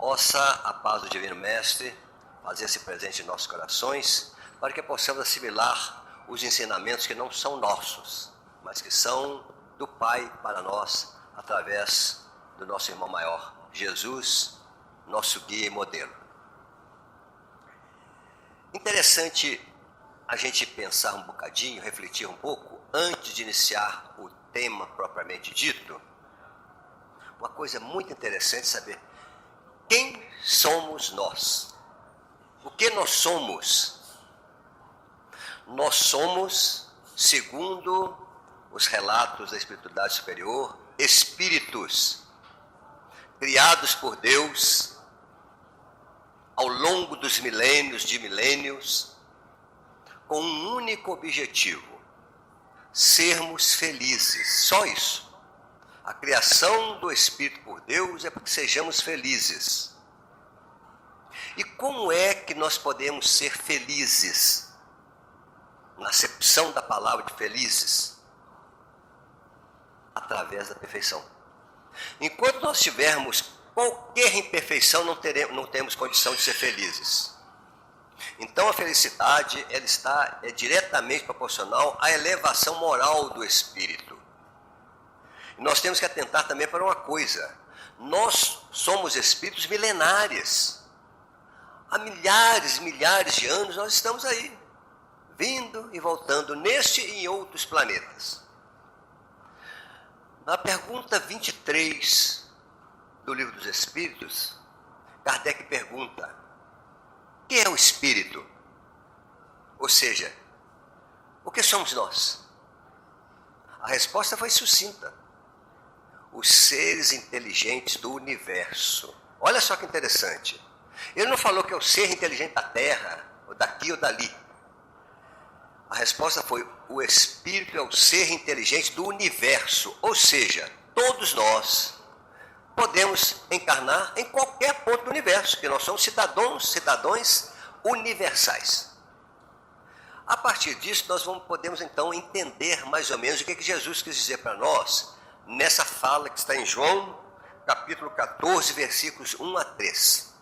Possa a paz do Divino Mestre fazer-se presente em nossos corações, para que possamos assimilar os ensinamentos que não são nossos, mas que são do Pai para nós, através do nosso irmão maior, Jesus, nosso guia e modelo. Interessante a gente pensar um bocadinho, refletir um pouco, antes de iniciar o tema propriamente dito. Uma coisa muito interessante saber quem somos nós. O que nós somos? Nós somos, segundo os relatos da espiritualidade superior, espíritos criados por Deus ao longo dos milênios de milênios, com um único objetivo: sermos felizes. Só isso. A criação do Espírito por Deus é para que sejamos felizes. E como é que nós podemos ser felizes? Na acepção da palavra de felizes? Através da perfeição. Enquanto nós tivermos qualquer imperfeição, não temos condição de ser felizes. Então a felicidade ela é diretamente proporcional à elevação moral do espírito. Nós temos que atentar também para uma coisa: nós somos espíritos milenares. Há milhares e milhares de anos nós estamos aí, vindo e voltando neste e em outros planetas. Na pergunta 23 do Livro dos Espíritos, Kardec pergunta: o que é o espírito? Ou seja, o que somos nós? A resposta foi sucinta: os seres inteligentes do universo. Olha só que interessante. Ele não falou que é o ser inteligente da Terra, ou daqui ou dali. A resposta foi: o espírito é o ser inteligente do universo. Ou seja, todos nós podemos encarnar em qualquer ponto do universo, que nós somos cidadãos universais. A partir disso, nós podemos então entender mais ou menos o que Jesus quis dizer para nós, nessa fala que está em João, capítulo 14, versículos 1 a 3.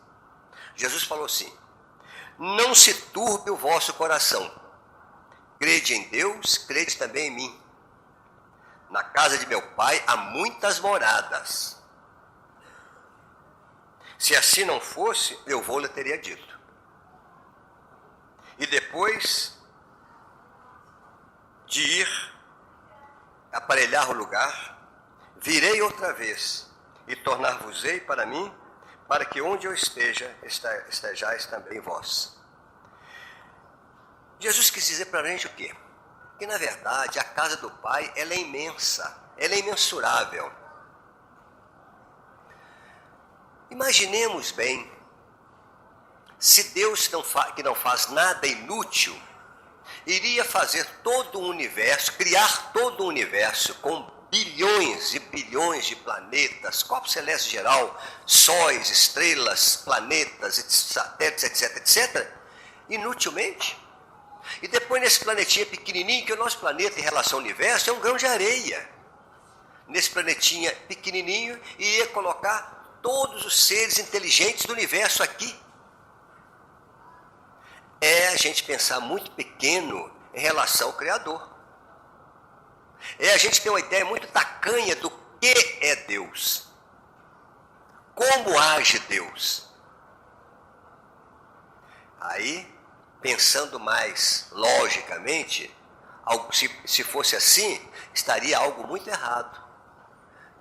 Jesus falou assim: não se turbe o vosso coração. Crede em Deus, crede também em mim. Na casa de meu Pai há muitas moradas. Se assim não fosse, eu vou-lhe teria dito. E depois de ir aparelhar o lugar, virei outra vez e tornar-vos-ei para mim, para que onde eu esteja, estejais também vós. Jesus quis dizer para a gente o quê? Que na verdade a casa do Pai ela é imensa, ela é imensurável. Imaginemos bem, se Deus que não faz nada inútil, iria fazer todo o universo, criar todo o universo com bilhões e bilhões de planetas, corpo celeste geral, sóis, estrelas, planetas, satélites, etc, etc, inutilmente. E depois nesse planetinha pequenininho, que é o nosso planeta em relação ao universo, é um grão de areia. Nesse planetinha pequenininho, iria colocar todos os seres inteligentes do universo aqui. É a gente pensar muito pequeno em relação ao Criador. É a gente ter uma ideia muito tacanha do que é Deus. Como age Deus. Aí, pensando mais logicamente, se fosse assim, estaria algo muito errado.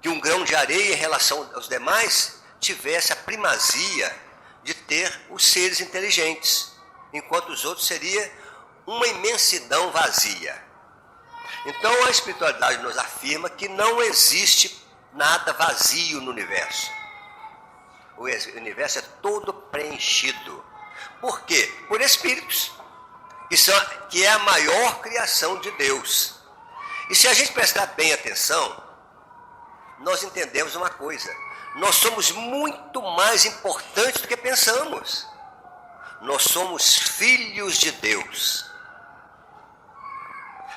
Que um grão de areia em relação aos demais tivesse a primazia de ter os seres inteligentes, enquanto os outros seria uma imensidão vazia. Então a espiritualidade nos afirma que não existe nada vazio no universo. O universo é todo preenchido. Por quê? Por espíritos, que é a maior criação de Deus. E se a gente prestar bem atenção, nós entendemos uma coisa: nós somos muito mais importantes do que pensamos. Nós somos filhos de Deus.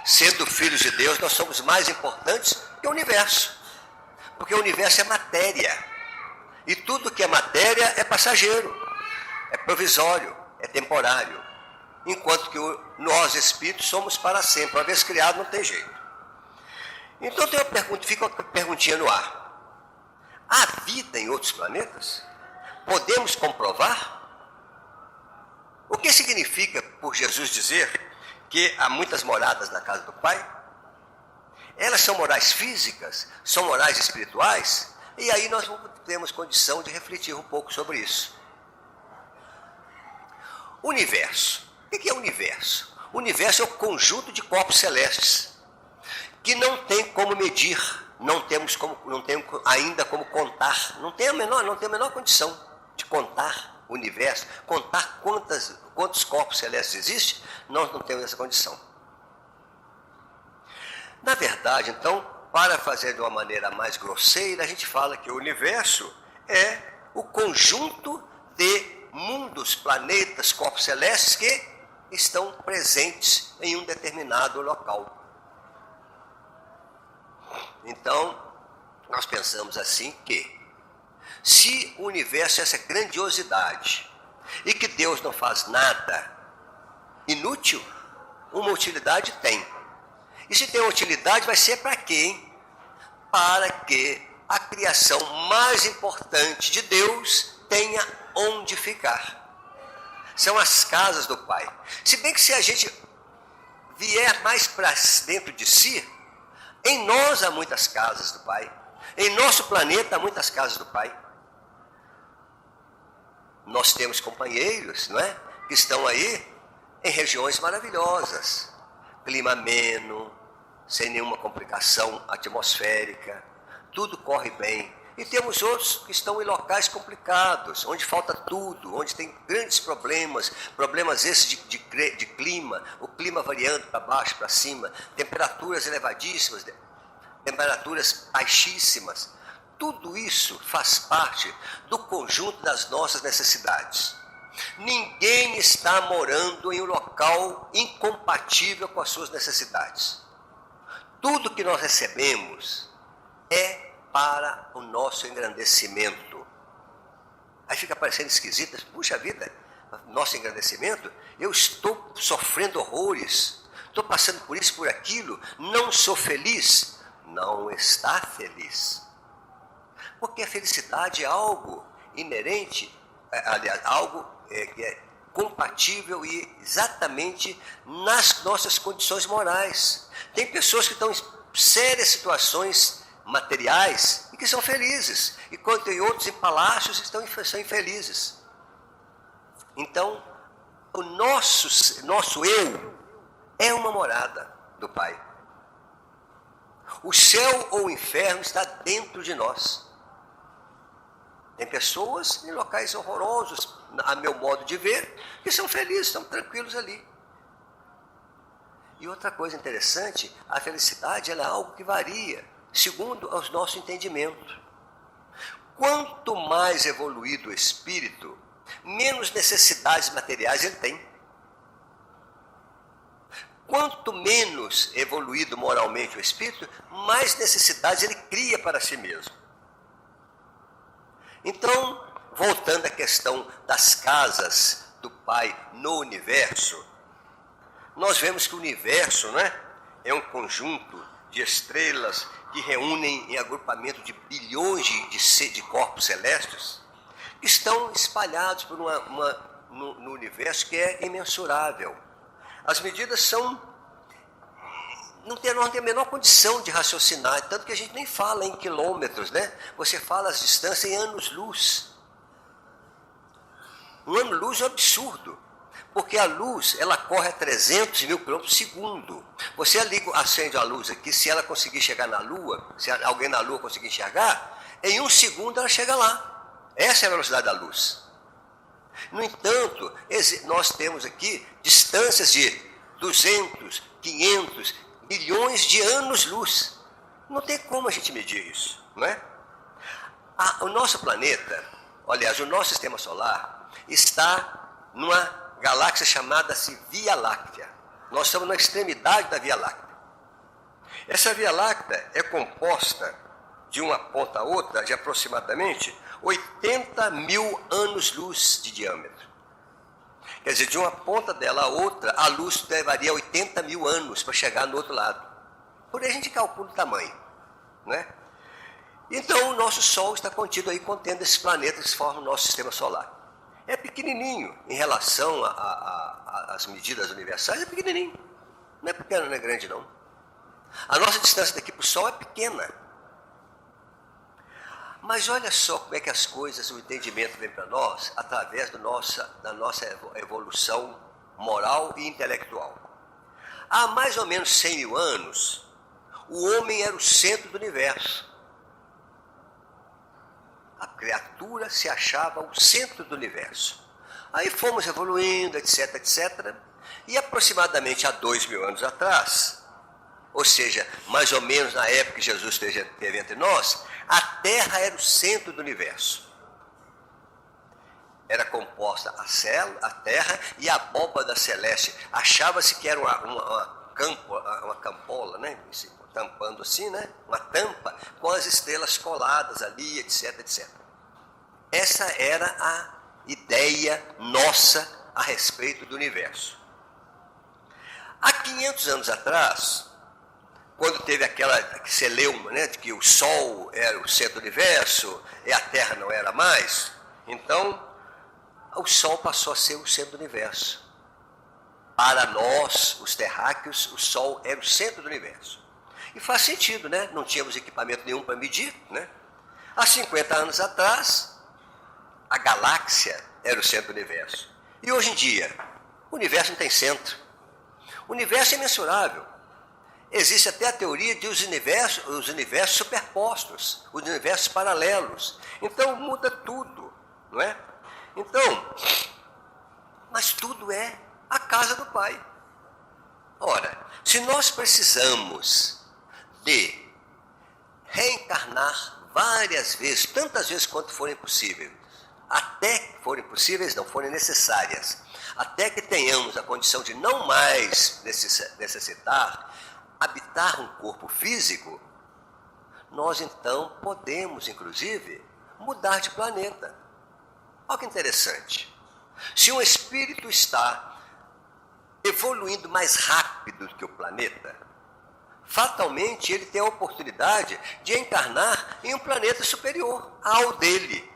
Sendo filhos de Deus, nós somos mais importantes que o universo. Porque o universo é matéria. E tudo que é matéria é passageiro, é provisório, é temporário. Enquanto que nós, espíritos, somos para sempre. Uma vez criado, não tem jeito. Então tem uma pergunta, fica uma perguntinha no ar. Há vida em outros planetas? Podemos comprovar? O que significa por Jesus dizer que há muitas moradas na casa do Pai? Elas são morais físicas? São morais espirituais? E aí nós temos condição de refletir um pouco sobre isso. Universo. O que é o universo? O universo é o conjunto de corpos celestes que não tem como medir, não temos ainda como contar, não tem a menor condição de contar o universo, contar quantos corpos celestes existem, nós não temos essa condição. Na verdade, então, para fazer de uma maneira mais grosseira, a gente fala que o universo é o conjunto de mundos, planetas, corpos celestes que estão presentes em um determinado local. Então, nós pensamos assim que, se o universo é essa grandiosidade e que Deus não faz nada inútil, uma utilidade tem. E se tem uma utilidade, vai ser para quê, hein? Para que a criação mais importante de Deus tenha onde ficar. São as casas do Pai. Se bem que se a gente vier mais para dentro de si, em nós há muitas casas do Pai. Em nosso planeta há muitas casas do Pai. Nós temos companheiros, não é? Que estão aí em regiões maravilhosas. Clima ameno, sem nenhuma complicação atmosférica. Tudo corre bem. E temos outros que estão em locais complicados, onde falta tudo, onde tem grandes problemas esses de clima, o clima variando para baixo, para cima, temperaturas elevadíssimas, temperaturas baixíssimas. Tudo isso faz parte do conjunto das nossas necessidades. Ninguém está morando em um local incompatível com as suas necessidades. Tudo que nós recebemos é para o nosso engrandecimento. Aí fica parecendo esquisito, puxa vida, nosso engrandecimento, eu estou sofrendo horrores, estou passando por isso, por aquilo, não sou feliz. Não está feliz. Porque a felicidade é algo inerente, aliás, algo que é compatível e exatamente nas nossas condições morais. Tem pessoas que estão em sérias situações materiais e que são felizes, enquanto tem outros em palácios são infelizes. Então, o nosso eu é uma morada do Pai. O céu ou o inferno está dentro de nós. Tem pessoas em locais horrorosos, a meu modo de ver, que são felizes, estão tranquilos ali. E outra coisa interessante, a felicidade ela é algo que varia, segundo o nosso entendimento. Quanto mais evoluído o espírito, menos necessidades materiais ele tem. Quanto menos evoluído moralmente o espírito, mais necessidades ele cria para si mesmo. Então, voltando à questão das casas do Pai no universo, nós vemos que o universo, né, é um conjunto de estrelas que reúnem em agrupamento de bilhões de corpos celestes, que estão espalhados por no universo que é imensurável. As medidas não tem a menor condição de raciocinar, tanto que a gente nem fala em quilômetros, né? Você fala as distâncias em anos-luz. Um ano-luz é um absurdo, porque a luz ela corre a 300 mil quilômetros por segundo. Você acende a luz aqui, se ela conseguir chegar na Lua, se alguém na Lua conseguir enxergar, em 1 segundo ela chega lá. Essa é a velocidade da luz. No entanto, nós temos aqui distâncias de 200, 500, milhões de anos-luz. Não tem como a gente medir isso, não é? O nosso planeta, aliás, o nosso sistema solar, está numa galáxia chamada-se Via Láctea. Nós estamos na extremidade da Via Láctea. Essa Via Láctea é composta de uma ponta a outra de aproximadamente 80 mil anos-luz de diâmetro. Quer dizer, de uma ponta dela à outra, a luz levaria 80 mil anos para chegar no outro lado. Por aí a gente calcula o tamanho, né? Então, o nosso Sol está contido aí, contendo esses planetas que formam o nosso sistema solar. É pequenininho em relação às medidas universais, é pequenininho. Não é pequeno, não é grande, não. A nossa distância daqui para o Sol é pequena. Mas olha só como é que as coisas, o entendimento vem para nós através da nossa evolução moral e intelectual. Há mais ou menos 100 mil anos, o homem era o centro do universo. A criatura se achava o centro do universo. Aí fomos evoluindo, etc, etc. E aproximadamente há 2 mil anos atrás, ou seja, mais ou menos na época que Jesus esteve entre nós, a Terra era o centro do universo. Era composta a Terra e a abóbada celeste. Achava-se que era uma campola, né? Tampando assim, né? Uma tampa com as estrelas coladas ali, etc, etc. Essa era a ideia nossa a respeito do universo. Há 500 anos atrás, quando teve aquela que você leu, né, de que o Sol era o centro do universo e a Terra não era mais, então o Sol passou a ser o centro do universo. Para nós, os terráqueos, o Sol era o centro do universo. E faz sentido, né? Não tínhamos equipamento nenhum para medir, né? Há 50 anos atrás, a galáxia era o centro do universo. E hoje em dia, o universo não tem centro. O universo é imensurável. Existe até a teoria de os universos superpostos, os universos paralelos. Então muda tudo, não é? Então, mas tudo é a casa do Pai. Ora, se nós precisamos de reencarnar várias vezes, tantas vezes quanto forem possíveis, até que forem possíveis, não forem necessárias, até que tenhamos a condição de não mais necessitar habitar um corpo físico, nós então podemos, inclusive, mudar de planeta. Olha que interessante. Se um espírito está evoluindo mais rápido do que o planeta, fatalmente ele tem a oportunidade de encarnar em um planeta superior ao dele.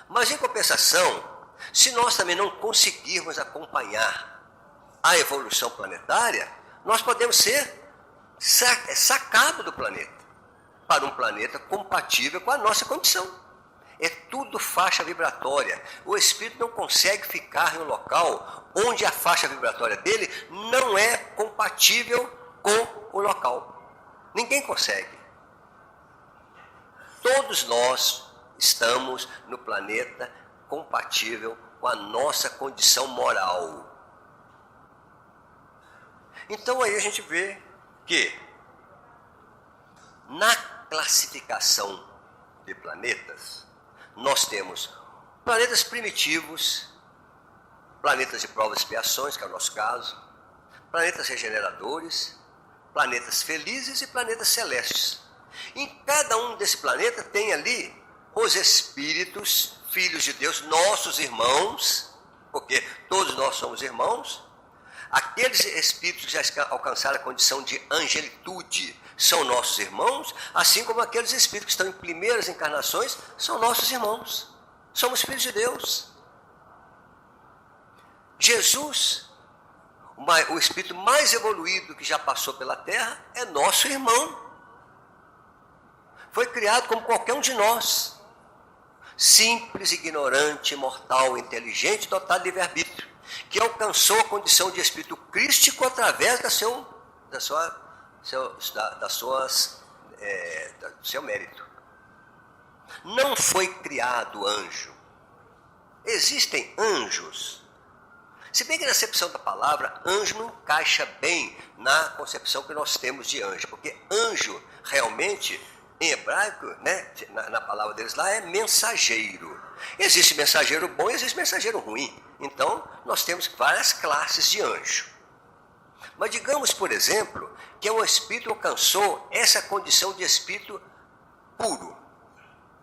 Mas, em compensação, se nós também não conseguirmos acompanhar a evolução planetária, nós podemos ser sacados do planeta para um planeta compatível com a nossa condição. É tudo faixa vibratória. O espírito não consegue ficar em um local onde a faixa vibratória dele não é compatível com o local. Ninguém consegue. Todos nós estamos no planeta compatível com a nossa condição moral. Então aí a gente vê que na classificação de planetas, nós temos planetas primitivos, planetas de provas e expiações, que é o nosso caso, planetas regeneradores, planetas felizes e planetas celestes. Em cada um desse planeta tem ali os espíritos, filhos de Deus, nossos irmãos, porque todos nós somos irmãos. Aqueles espíritos que já alcançaram a condição de angelitude são nossos irmãos, assim como aqueles espíritos que estão em primeiras encarnações são nossos irmãos. Somos filhos de Deus. Jesus, o espírito mais evoluído que já passou pela Terra, é nosso irmão. Foi criado como qualquer um de nós. Simples, ignorante, mortal, inteligente, dotado de livre-arbítrio, que alcançou a condição de espírito crístico através do seu mérito. Não foi criado anjo. Existem anjos. Se bem que na acepção da palavra, anjo não encaixa bem na concepção que nós temos de anjo, porque anjo realmente, em hebraico, né, na palavra deles lá, é mensageiro. Existe mensageiro bom e existe mensageiro ruim. Então, nós temos várias classes de anjo. Mas digamos, por exemplo, que um espírito alcançou essa condição de espírito puro.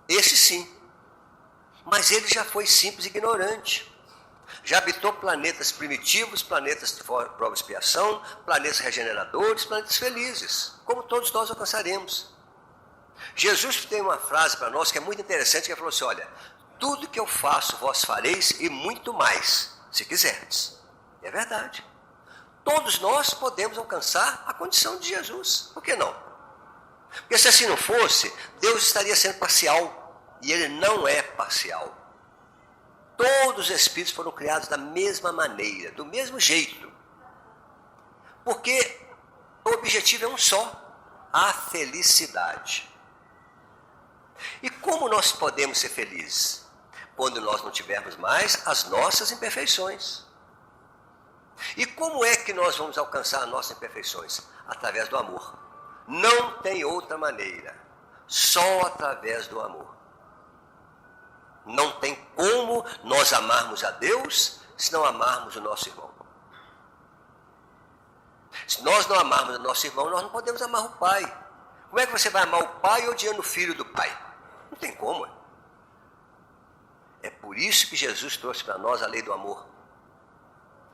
Esse sim. Mas ele já foi simples e ignorante. Já habitou planetas primitivos, planetas de prova e expiação, planetas regeneradores, planetas felizes, como todos nós alcançaremos. Jesus tem uma frase para nós que é muito interessante, que ele falou assim, olha, tudo que eu faço vós fareis e muito mais, se quiserdes. É verdade. Todos nós podemos alcançar a condição de Jesus. Por que não? Porque se assim não fosse, Deus estaria sendo parcial. E ele não é parcial. Todos os espíritos foram criados da mesma maneira, do mesmo jeito. Porque o objetivo é um só, a felicidade. E como nós podemos ser felizes? Quando nós não tivermos mais as nossas imperfeições. E como é que nós vamos alcançar as nossas imperfeições? Através do amor. Não tem outra maneira. Só através do amor. Não tem como nós amarmos a Deus se não amarmos o nosso irmão. Se nós não amarmos o nosso irmão, nós não podemos amar o pai. Como é que você vai amar o pai odiando o filho do pai? Não tem como. É por isso que Jesus trouxe para nós a lei do amor.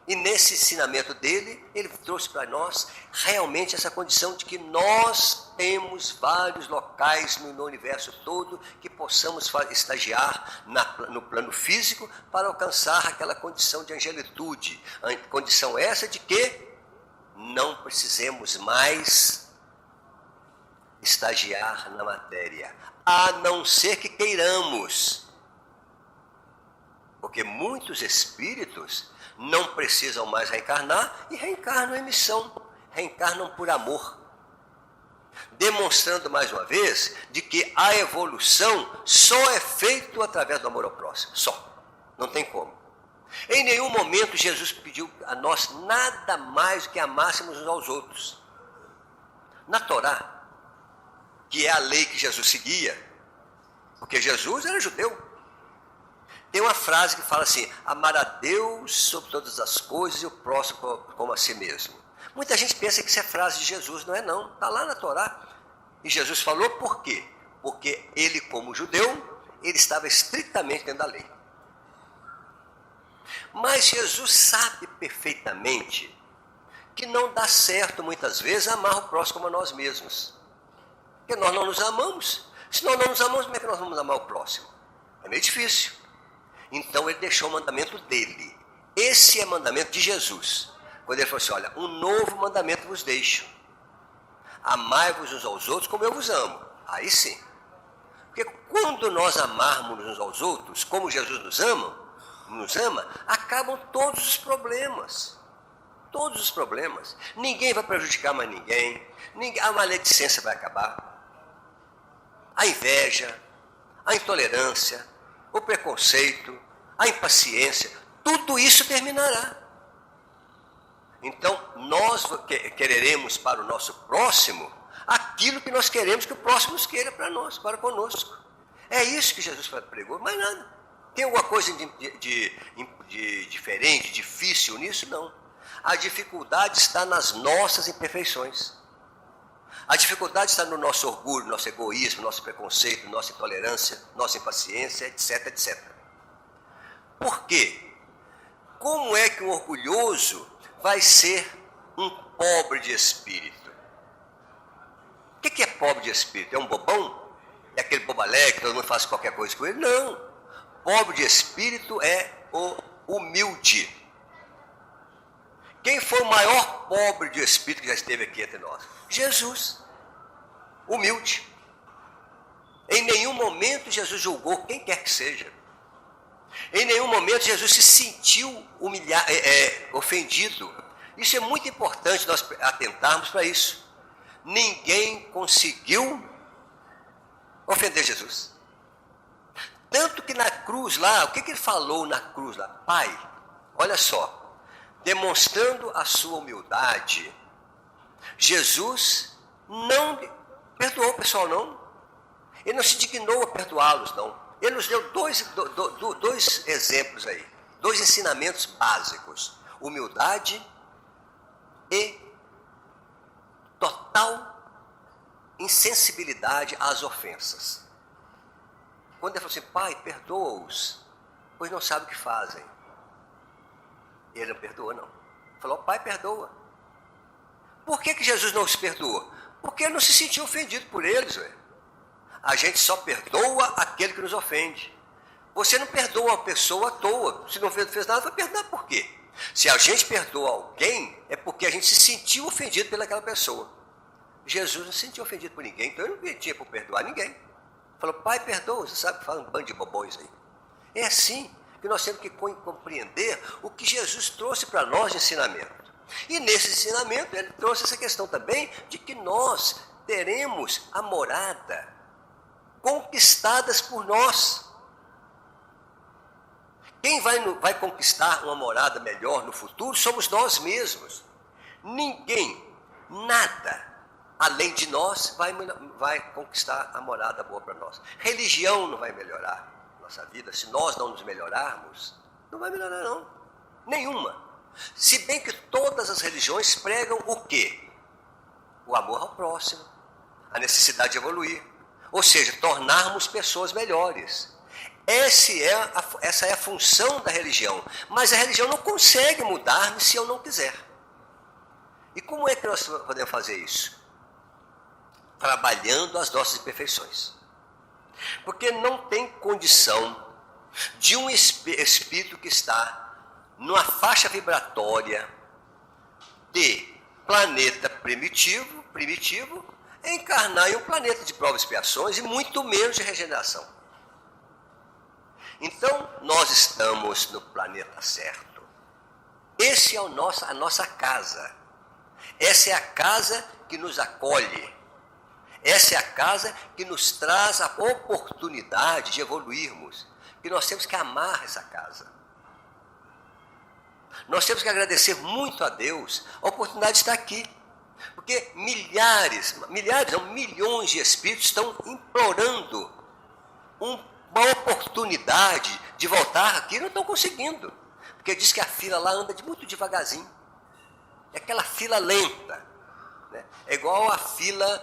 E nesse ensinamento dele, ele trouxe para nós realmente essa condição de que nós temos vários locais no universo todo que possamos estagiar no plano físico para alcançar aquela condição de angelitude. A condição essa de que não precisemos mais estagiar na matéria, a não ser que queiramos. Porque muitos espíritos não precisam mais reencarnar e reencarnam em missão, reencarnam por amor. Demonstrando mais uma vez de que a evolução só é feita através do amor ao próximo, só, não tem como. Em nenhum momento Jesus pediu a nós nada mais do que amássemos uns aos outros. Na Torá, que é a lei que Jesus seguia, porque Jesus era judeu, tem uma frase que fala assim, amar a Deus sobre todas as coisas e o próximo como a si mesmo. Muita gente pensa que isso é frase de Jesus, não é não, está lá na Torá. E Jesus falou por quê? Porque ele, como judeu, ele estava estritamente dentro da lei. Mas Jesus sabe perfeitamente que não dá certo muitas vezes amar o próximo como a nós mesmos. Porque nós não nos amamos. Se nós não nos amamos, como é que nós vamos amar o próximo? É meio difícil. Então ele deixou o mandamento dele. Esse é o mandamento de Jesus. Quando ele falou assim, olha, um novo mandamento vos deixo. Amai-vos uns aos outros como eu vos amo. Aí sim. Porque quando nós amarmos uns aos outros, como Jesus nos ama, acabam todos os problemas. Todos os problemas. Ninguém vai prejudicar mais ninguém. A maledicência vai acabar. A inveja, a intolerância, o preconceito, a impaciência, tudo isso terminará. Então, nós quereremos para o nosso próximo aquilo que nós queremos que o próximo nos queira para nós, para conosco. É isso que Jesus pregou, mais nada. Tem alguma coisa de diferente, difícil nisso? Não. A dificuldade está nas nossas imperfeições. A dificuldade está no nosso orgulho, nosso egoísmo, nosso preconceito, nossa intolerância, nossa impaciência, etc, etc. Por quê? Como é que um orgulhoso vai ser um pobre de espírito? O que é pobre de espírito? É um bobão? É aquele bobalé que todo mundo faz qualquer coisa com ele? Não. Pobre de espírito é o humilde. Quem foi o maior pobre de espírito que já esteve aqui entre nós? Jesus. Humilde. Em nenhum momento Jesus julgou quem quer que seja. Em nenhum momento Jesus se sentiu ofendido. Isso é muito importante nós atentarmos para isso. Ninguém conseguiu ofender Jesus. Tanto que na cruz lá, o que ele falou na cruz lá? Pai, olha só. Demonstrando a sua humildade, Jesus não perdoou o pessoal, não. Ele não se dignou a perdoá-los, não. Ele nos deu dois exemplos aí, dois ensinamentos básicos: humildade e total insensibilidade às ofensas. quando ele falou assim, Pai, perdoa-os, pois não sabem o que fazem. Ele não perdoa, não. Falou, Pai, perdoa. Por que Jesus não os perdoou? Porque ele não se sentiu ofendido por eles. Ué. A gente só perdoa aquele que nos ofende. Você não perdoa uma pessoa à toa. Se não fez nada, vai perdoar por quê? Se a gente perdoa alguém, é porque a gente se sentiu ofendido pelaquela pessoa. Jesus não se sentiu ofendido por ninguém, então ele não tinha por perdoar ninguém. Falou, Pai, perdoa. Você sabe que fala um bando de bobões aí. É assim que nós temos que compreender o que Jesus trouxe para nós de ensinamento. E nesse ensinamento ele trouxe essa questão também de que nós teremos a morada conquistadas por nós. Quem vai conquistar uma morada melhor no futuro somos nós mesmos. Ninguém, nada, além de nós, vai conquistar a morada boa para nós. Religião não vai melhorar nossa vida. Se nós não nos melhorarmos, não vai melhorar não. Nenhuma. Se bem que todas as religiões pregam o quê? O amor ao próximo, a necessidade de evoluir. Ou seja, tornarmos pessoas melhores. Essa é a função da religião. Mas a religião não consegue mudar-me se eu não quiser. E como é que nós podemos fazer isso? Trabalhando as nossas imperfeições. Porque não tem condição de um espírito que está numa faixa vibratória de planeta primitivo, encarnar em um planeta de provas e expiações e muito menos de regeneração. Então, nós estamos no planeta certo. Essa é a nossa casa. Essa é a casa que nos acolhe. Essa é a casa que nos traz a oportunidade de evoluirmos. E nós temos que amar essa casa. Nós temos que agradecer muito a Deus a oportunidade de estar aqui. Porque milhões de espíritos estão implorando uma oportunidade de voltar aqui e não estão conseguindo. Porque diz que a fila lá anda muito devagarzinho. É aquela fila lenta. Né? É igual a fila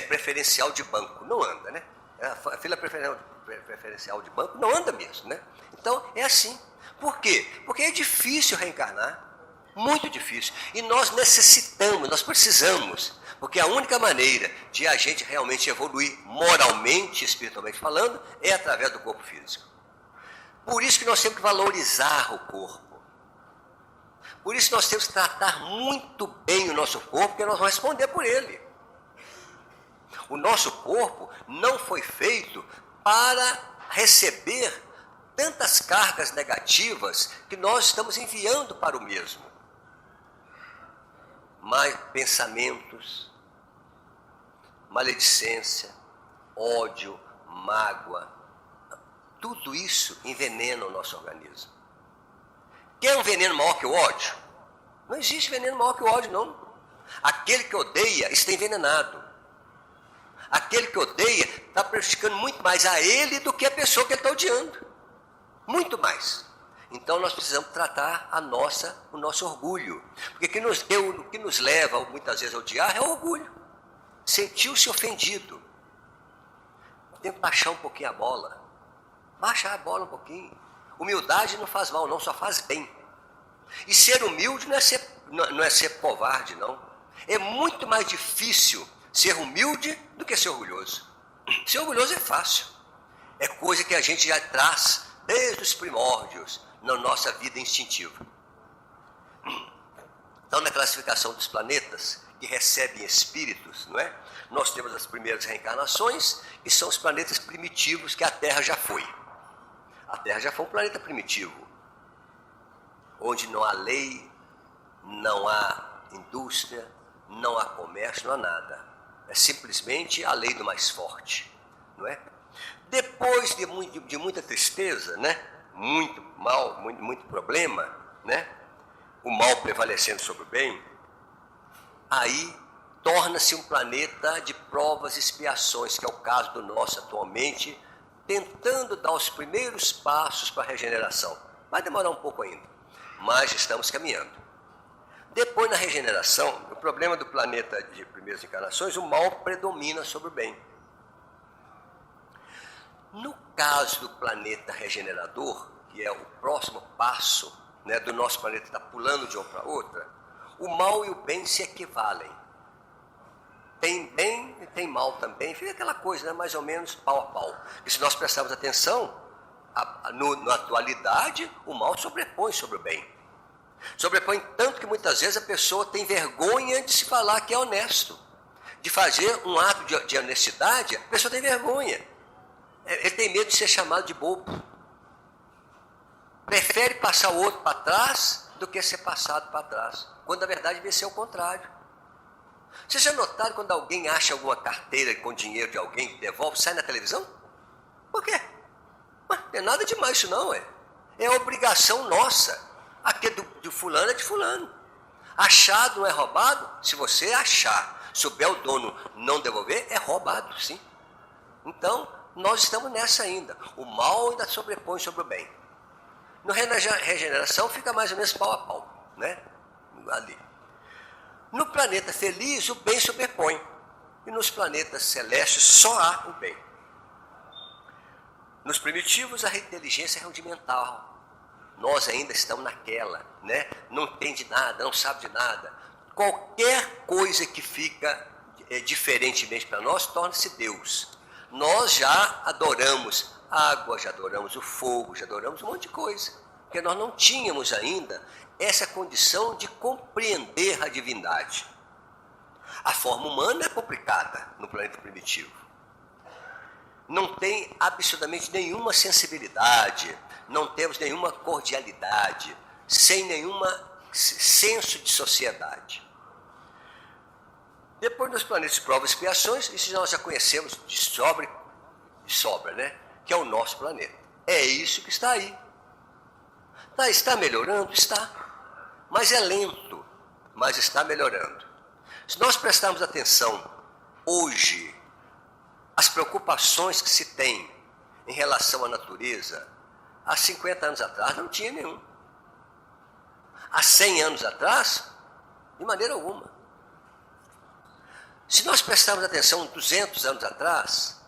preferencial de banco. Não anda, né? A fila preferencial de banco não anda mesmo, né? Então, é assim. Por quê? Porque é difícil reencarnar. Muito difícil. E nós necessitamos, nós precisamos. Porque a única maneira de a gente realmente evoluir moralmente, espiritualmente falando, é através do corpo físico. Por isso que nós temos que valorizar o corpo. Por isso nós temos que tratar muito bem o nosso corpo, porque nós vamos responder por ele. O nosso corpo não foi feito para receber tantas cargas negativas que nós estamos enviando para o mesmo. Mas pensamentos, maledicência, ódio, mágoa, tudo isso envenena o nosso organismo. Quer um veneno maior que o ódio? Não existe veneno maior que o ódio, não. Aquele que odeia está envenenado. Aquele que odeia está prejudicando muito mais a ele do que a pessoa que ele está odiando. Muito mais. Então nós precisamos tratar o nosso orgulho. Porque o que nos leva muitas vezes a odiar é o orgulho. Sentiu-se ofendido. Tem que baixar um pouquinho a bola. Baixar a bola um pouquinho. Humildade não faz mal, não, só faz bem. E ser humilde não é ser covarde, não. É muito mais difícil ser humilde do que ser orgulhoso. Ser orgulhoso é fácil. É coisa que a gente já traz desde os primórdios na nossa vida instintiva. Então, na classificação dos planetas que recebem espíritos, não é? Nós temos as primeiras reencarnações, que são os planetas primitivos que a Terra já foi. A Terra já foi um planeta primitivo, onde não há lei, não há indústria, não há comércio, não há nada. É simplesmente a lei do mais forte, não é? Depois de muita tristeza, né? Muito mal, muito problema, né? O mal prevalecendo sobre o bem, aí torna-se um planeta de provas e expiações, que é o caso do nosso atualmente, tentando dar os primeiros passos para a regeneração. Vai demorar um pouco ainda, mas estamos caminhando. Depois, na regeneração, o problema do planeta de primeiras encarnações, o mal predomina sobre o bem. No caso do planeta regenerador, que é o próximo passo, né, do nosso planeta estar pulando de uma para outra, o mal e o bem se equivalem. Tem bem e tem mal também, fica aquela coisa, né, mais ou menos pau a pau. E se nós prestarmos atenção, na atualidade, o mal sobrepõe sobre o bem. Sobrepõe tanto que muitas vezes a pessoa tem vergonha de se falar que é honesto. De fazer um ato de honestidade, a pessoa tem vergonha. Ele tem medo de ser chamado de bobo. Prefere passar o outro para trás do que ser passado para trás. Quando na verdade deve ser o contrário. Vocês já notaram quando alguém acha alguma carteira com dinheiro de alguém, devolve, sai na televisão? Por quê? Não tem nada demais isso não, é obrigação nossa. Aquele de fulano é de fulano. Achado não é roubado? Se você achar, souber o dono não devolver, é roubado, sim. Então, nós estamos nessa ainda. O mal ainda sobrepõe sobre o bem. No regeneração fica mais ou menos pau a pau, né? Ali. No planeta feliz, o bem sobrepõe. E nos planetas celestes só há o bem. Nos primitivos, a inteligência é rudimentar. Nós ainda estamos naquela, né? Não entende nada, não sabe de nada. Qualquer coisa que fica diferentemente para nós, torna-se Deus. Nós já adoramos água, já adoramos o fogo, já adoramos um monte de coisa. Porque nós não tínhamos ainda essa condição de compreender a divindade. A forma humana é complicada no planeta primitivo. Não tem absolutamente nenhuma sensibilidade, não temos nenhuma cordialidade, sem nenhum senso de sociedade. Depois dos planetas de provas e expiações, isso nós já conhecemos de sobra, né? Que é o nosso planeta. É isso que está aí. Está melhorando? Está. Mas é lento, mas está melhorando. Se nós prestarmos atenção hoje, as preocupações que se tem em relação à natureza, há 50 anos atrás não tinha nenhum. Há 100 anos atrás, de maneira alguma. Se nós prestarmos atenção 200 anos atrás,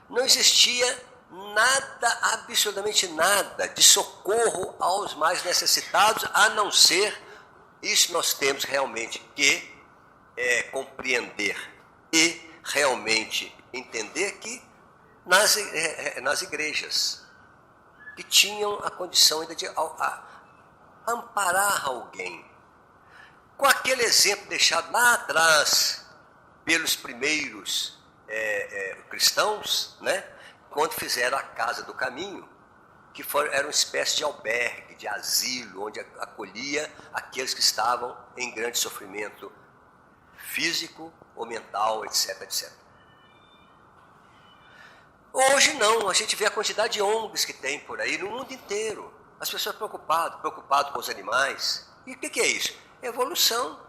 não existia nada, absolutamente nada, de socorro aos mais necessitados, a não ser, isso nós temos realmente que compreender e realmente entender que nas igrejas, que tinham a condição ainda de amparar alguém. Com aquele exemplo deixado lá atrás pelos primeiros cristãos, né, quando fizeram a Casa do Caminho, que era uma espécie de albergue, de asilo, onde acolhia aqueles que estavam em grande sofrimento físico ou mental, etc, etc. Hoje não, a gente vê a quantidade de ONGs que tem por aí no mundo inteiro. As pessoas preocupadas com os animais. E o que é isso? Evolução.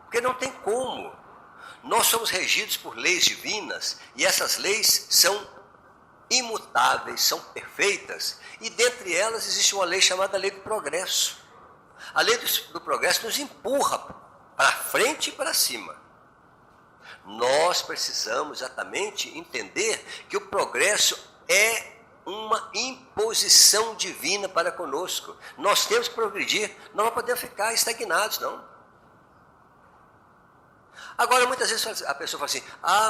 Porque não tem como. Nós somos regidos por leis divinas e essas leis são imutáveis, são perfeitas. E dentre elas existe uma lei chamada lei do progresso. A lei do progresso nos empurra para frente e para cima. Nós precisamos exatamente entender que o progresso é uma imposição divina para conosco. Nós temos que progredir, não podemos ficar estagnados, não. Agora, muitas vezes a pessoa fala assim,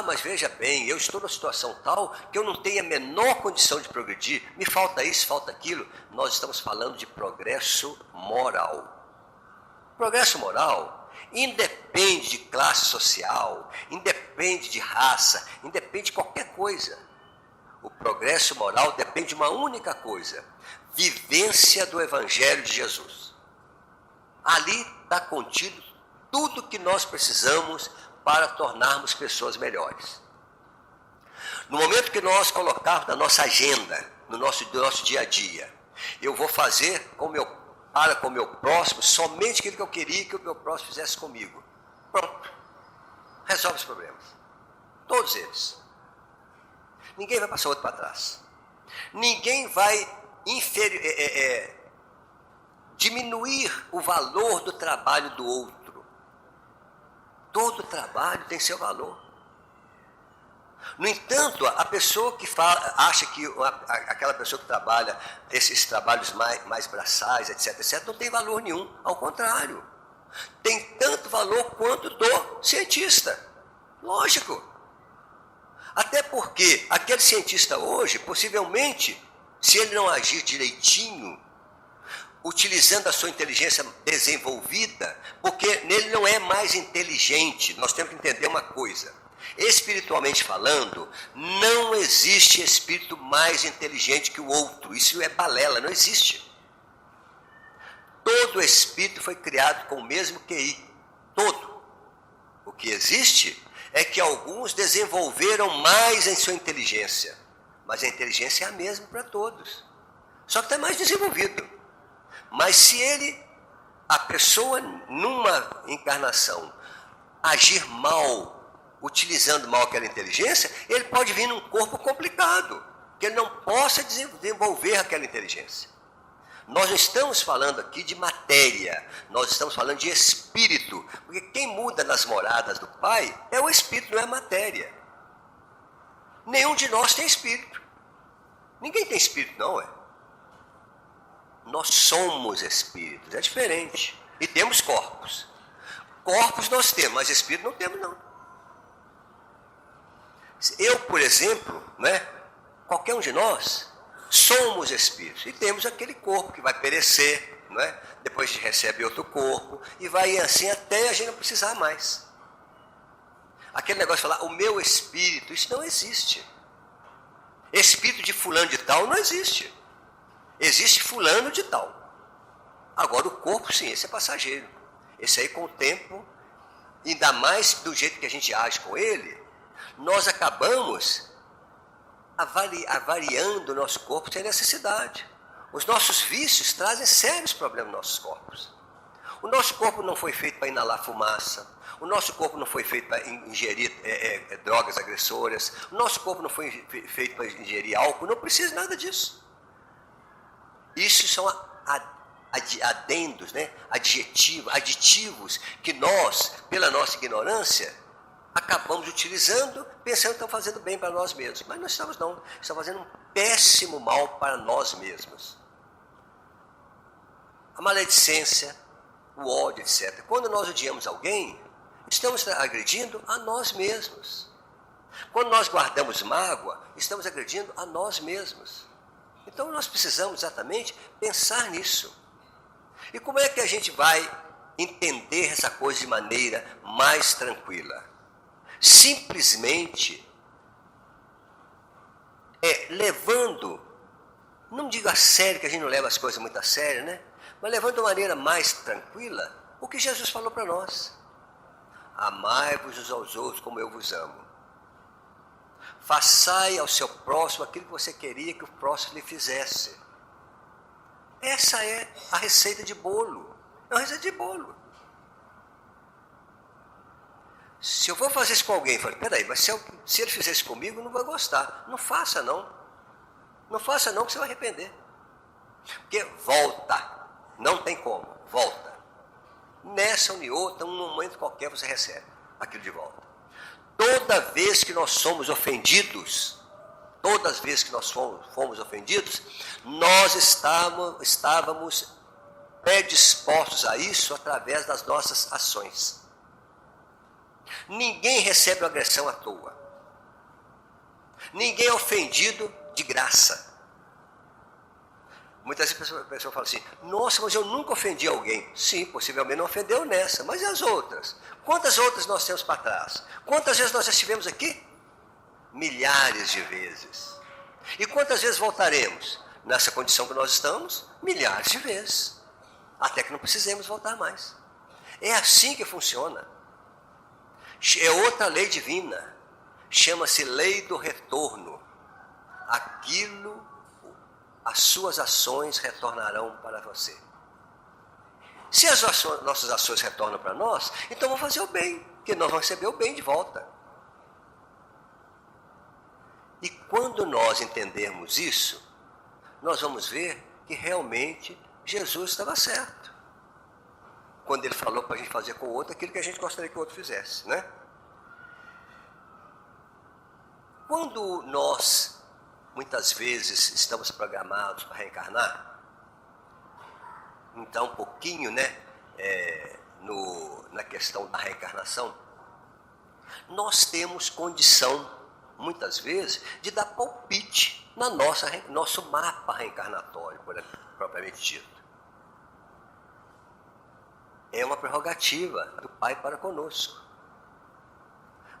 mas veja bem, eu estou numa situação tal que eu não tenho a menor condição de progredir, me falta isso, falta aquilo. Nós estamos falando de progresso moral. Progresso moral independe de classe social, independe de raça, independe de qualquer coisa. O progresso moral depende de uma única coisa: vivência do Evangelho de Jesus. Ali está contido tudo que nós precisamos para tornarmos pessoas melhores. No momento que nós colocarmos na nossa agenda, no nosso dia a dia, eu vou fazer para com o meu próximo somente aquilo que eu queria que o meu próximo fizesse comigo. Pronto. Resolve os problemas. Todos eles. Ninguém vai passar outro para trás. Ninguém vai diminuir o valor do trabalho do outro. Todo trabalho tem seu valor. No entanto, a pessoa que acha que aquela pessoa que trabalha esses trabalhos mais braçais, etc., não tem valor nenhum. Ao contrário, tem tanto valor quanto do cientista. Lógico. Até porque aquele cientista hoje, possivelmente, se ele não agir direitinho, utilizando a sua inteligência desenvolvida, porque nele não é mais inteligente. Nós temos que entender uma coisa. Espiritualmente falando, não existe espírito mais inteligente que o outro. Isso é balela, não existe. Todo espírito foi criado com o mesmo QI. Todo. O que existe é que alguns desenvolveram mais em sua inteligência. Mas a inteligência é a mesma para todos. Só que está mais desenvolvido. Mas se a pessoa numa encarnação, agir mal, utilizando mal aquela inteligência, ele pode vir num corpo complicado, que ele não possa desenvolver aquela inteligência. Nós não estamos falando aqui de matéria, nós estamos falando de espírito, porque quem muda nas moradas do Pai é o espírito, não é a matéria. Nenhum de nós tem espírito. Ninguém tem espírito, não é? Nós somos espíritos, é diferente. E temos corpos. Corpos nós temos, mas espírito não temos, não. Eu, por exemplo, né, qualquer um de nós, somos espíritos. E temos aquele corpo que vai perecer, né? Depois a gente recebe outro corpo, e vai assim até a gente não precisar mais. Aquele negócio de falar, o meu espírito, isso não existe. Espírito de fulano de tal não existe. Existe fulano de tal. Agora o corpo, sim, esse é passageiro. Esse aí com o tempo, ainda mais do jeito que a gente age com ele, nós acabamos avariando o nosso corpo sem necessidade. Os nossos vícios trazem sérios problemas nos nossos corpos. O nosso corpo não foi feito para inalar fumaça. O nosso corpo não foi feito para ingerir drogas agressoras. O nosso corpo não foi feito para ingerir álcool. Não precisa nada disso. Isso são adendos, né? Aditivos que nós, pela nossa ignorância, acabamos utilizando, pensando que estão fazendo bem para nós mesmos. Mas não estamos não. Estamos fazendo um péssimo mal para nós mesmos. A maledicência, o ódio, etc. Quando nós odiamos alguém, estamos agredindo a nós mesmos. Quando nós guardamos mágoa, estamos agredindo a nós mesmos. Então nós precisamos exatamente pensar nisso. E como é que a gente vai entender essa coisa de maneira mais tranquila? Simplesmente levando, não digo a sério, que a gente não leva as coisas muito a sério, né? Mas levando de uma maneira mais tranquila o que Jesus falou para nós. Amai-vos uns aos outros como eu vos amo. Façai ao seu próximo aquilo que você queria que o próximo lhe fizesse. Essa é a receita de bolo. É uma receita de bolo. Se eu vou fazer isso com alguém, eu falo, peraí, mas se ele fizer isso comigo, eu não vai gostar. Não faça não. Não faça não, que você vai arrepender. Porque volta. Não tem como. Volta. Nessa ou em outra, num momento qualquer, você recebe aquilo de volta. Toda vez que nós somos ofendidos, todas as vezes que nós fomos ofendidos, nós estávamos predispostos a isso através das nossas ações. Ninguém recebe uma agressão à toa. Ninguém é ofendido de graça. Muitas vezes a pessoa fala assim, nossa, mas eu nunca ofendi alguém. Sim, possivelmente não ofendeu nessa, mas e as outras? Quantas outras nós temos para trás? Quantas vezes nós já estivemos aqui? Milhares de vezes. E quantas vezes voltaremos? Nessa condição que nós estamos? Milhares de vezes. Até que não precisemos voltar mais. É assim que funciona. É outra lei divina. Chama-se lei do retorno. As suas ações retornarão para você. Se as nossas ações retornam para nós, então vamos fazer o bem, porque nós vamos receber o bem de volta. E quando nós entendermos isso, nós vamos ver que realmente Jesus estava certo. Quando ele falou para a gente fazer com o outro aquilo que a gente gostaria que o outro fizesse, né? Quando nós, muitas vezes, estamos programados para reencarnar, então um pouquinho, né, na questão da reencarnação, nós temos condição, muitas vezes, de dar palpite na nosso mapa reencarnatório, propriamente dito. É uma prerrogativa do Pai para conosco.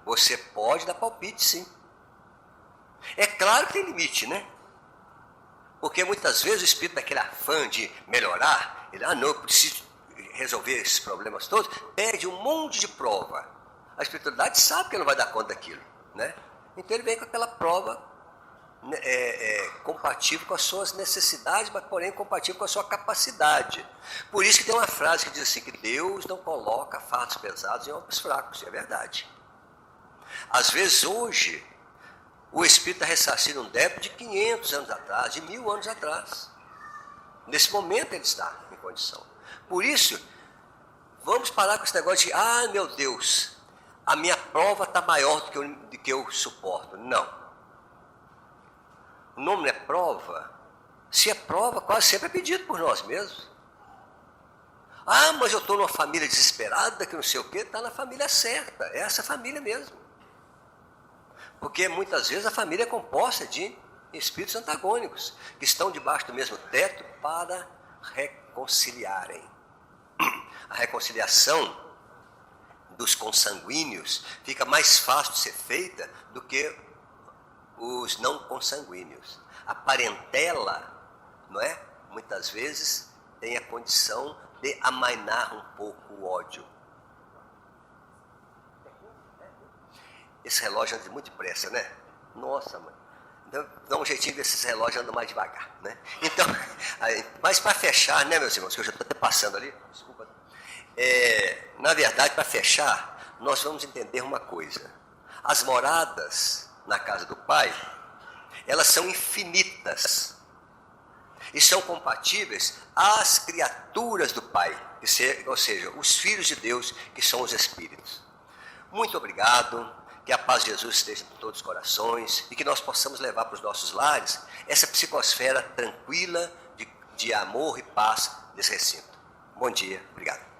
Você pode dar palpite, sim. É claro que tem limite, né? Porque muitas vezes o espírito, daquele afã de melhorar, ele, não, eu preciso resolver esses problemas todos, pede um monte de prova. A espiritualidade sabe que não vai dar conta daquilo, né? Então ele vem com aquela prova compatível com as suas necessidades, mas porém compatível com a sua capacidade. Por isso que tem uma frase que diz assim, que Deus não coloca fardos pesados em ombros fracos, é verdade. Às vezes hoje, o espírito está ressarcindo um débito de 500 anos atrás, de 1000 anos atrás. Nesse momento ele está em condição. Por isso, vamos parar com esse negócio de, meu Deus, a minha prova está maior do que eu suporto. Não. O nome não é prova. Se é prova, quase sempre é pedido por nós mesmos. Mas eu estou numa família desesperada, que não sei o quê. Está na família certa, é essa família mesmo. Porque muitas vezes a família é composta de espíritos antagônicos, que estão debaixo do mesmo teto para reconciliarem. A reconciliação dos consanguíneos fica mais fácil de ser feita do que os não consanguíneos. A parentela, não é? Muitas vezes tem a condição de amainar um pouco o ódio. Esse relógio anda muito depressa, né? Nossa, mano. Dá um jeitinho desses relógios andam mais devagar, né? Então, mas para fechar, né, meus irmãos, que eu já estou até passando ali, desculpa. Na verdade, para fechar, nós vamos entender uma coisa. As moradas na casa do Pai, elas são infinitas e são compatíveis às criaturas do Pai, ou seja, os filhos de Deus, que são os Espíritos. Muito obrigado, que a paz de Jesus esteja em todos os corações e que nós possamos levar para os nossos lares essa psicosfera tranquila de amor e paz desse recinto. Bom dia, obrigado.